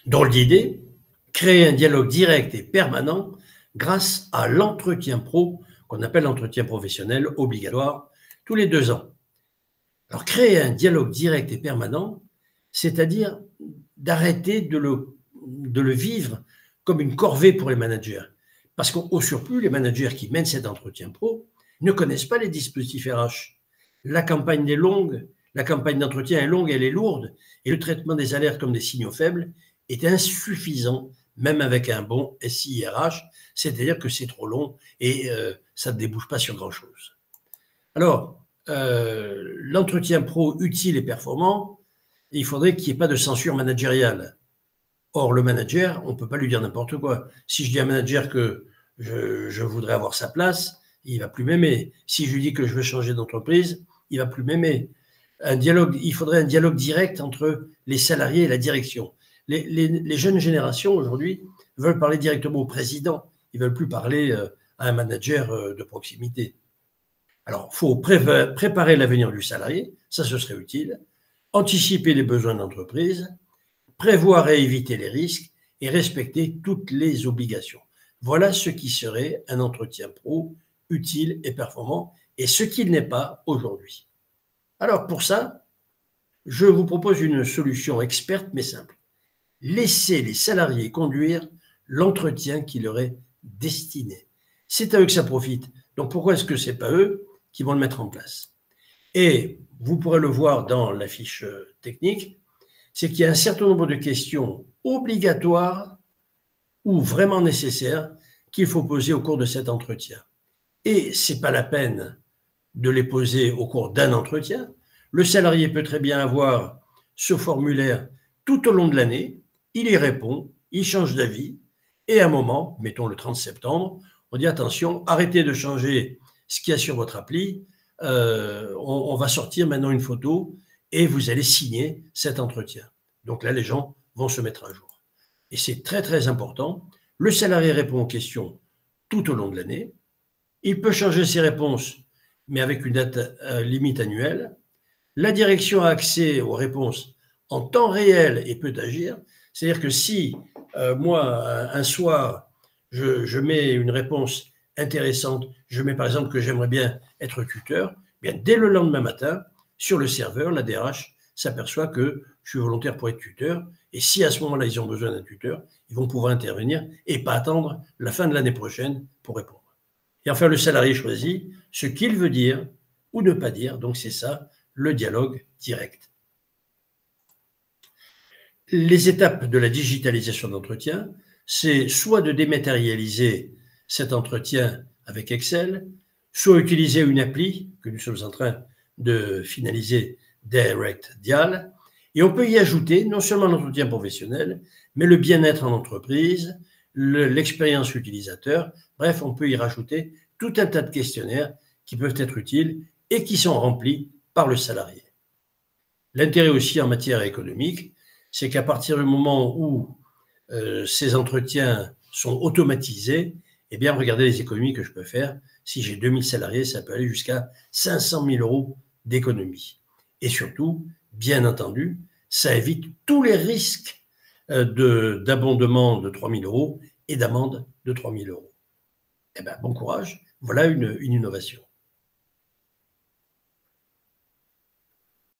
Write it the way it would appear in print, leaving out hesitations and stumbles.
Dans l'idée, créer un dialogue direct et permanent grâce à l'entretien pro, qu'on appelle l'entretien professionnel obligatoire, tous les 2 ans. Alors, créer un dialogue direct et permanent, c'est-à-dire d'arrêter de le vivre comme une corvée pour les managers. Parce qu'au surplus, les managers qui mènent cet entretien pro ne connaissent pas les dispositifs RH. La campagne est longue, la campagne d'entretien est longue, elle est lourde, et le traitement des alertes comme des signaux faibles est insuffisant, même avec un bon SIRH, c'est-à-dire que c'est trop long et ça ne débouche pas sur grand-chose. Alors, l'entretien pro utile et performant, il faudrait qu'il n'y ait pas de censure managériale. Or, le manager, on ne peut pas lui dire n'importe quoi. Si je dis à un manager que je voudrais avoir sa place, il ne va plus m'aimer. Si je lui dis que je veux changer d'entreprise, il ne va plus m'aimer. Il faudrait un dialogue direct entre les salariés et la direction. Les jeunes générations, aujourd'hui, veulent parler directement au président. Ils ne veulent plus parler à un manager de proximité. Alors, il faut préparer l'avenir du salarié, ça ce serait utile, anticiper les besoins d'entreprise, prévoir et éviter les risques et respecter toutes les obligations. Voilà ce qui serait un entretien pro utile et performant et ce qu'il n'est pas aujourd'hui. Alors pour ça, je vous propose une solution experte mais simple. Laissez les salariés conduire l'entretien qui leur est destiné. C'est à eux que ça profite. Donc pourquoi est-ce que ce n'est pas eux qui vont le mettre en place? Et vous pourrez le voir dans la fiche technique, c'est qu'il y a un certain nombre de questions obligatoires ou vraiment nécessaires qu'il faut poser au cours de cet entretien. Et ce n'est pas la peine de les poser au cours d'un entretien. Le salarié peut très bien avoir ce formulaire tout au long de l'année, il y répond, il change d'avis, et à un moment, mettons le 30 septembre, on dit attention, arrêtez de changer ce qu'il y a sur votre appli, on va sortir maintenant une photo et vous allez signer cet entretien. Donc là, les gens vont se mettre à jour. Et c'est très, très important. Le salarié répond aux questions tout au long de l'année. Il peut changer ses réponses, mais avec une date limite annuelle. La direction a accès aux réponses en temps réel et peut agir. C'est-à-dire que si, moi, un soir, je mets une réponse intéressante, je mets par exemple que j'aimerais bien être tuteur, bien dès le lendemain matin, sur le serveur, la DRH s'aperçoit que je suis volontaire pour être tuteur, et si à ce moment-là, ils ont besoin d'un tuteur, ils vont pouvoir intervenir et pas attendre la fin de l'année prochaine pour répondre. Et enfin, le salarié choisit ce qu'il veut dire ou ne pas dire, donc c'est ça, le dialogue direct. Les étapes de la digitalisation d'entretien, c'est soit de dématérialiser cet entretien avec Excel, soit utiliser une appli que nous sommes en train de finaliser, Direct Dial, et on peut y ajouter non seulement l'entretien professionnel, mais le bien-être en entreprise, l'expérience utilisateur, bref, on peut y rajouter tout un tas de questionnaires qui peuvent être utiles et qui sont remplis par le salarié. L'intérêt aussi en matière économique, c'est qu'à partir du moment où ces entretiens sont automatisés, eh bien, regardez les économies que je peux faire. Si j'ai 2000 salariés, ça peut aller jusqu'à 500 000 € d'économie. Et surtout, bien entendu, ça évite tous les risques d'abondement de 3 000 € et d'amende de 3 000 €. Eh bien, bon courage, voilà une innovation.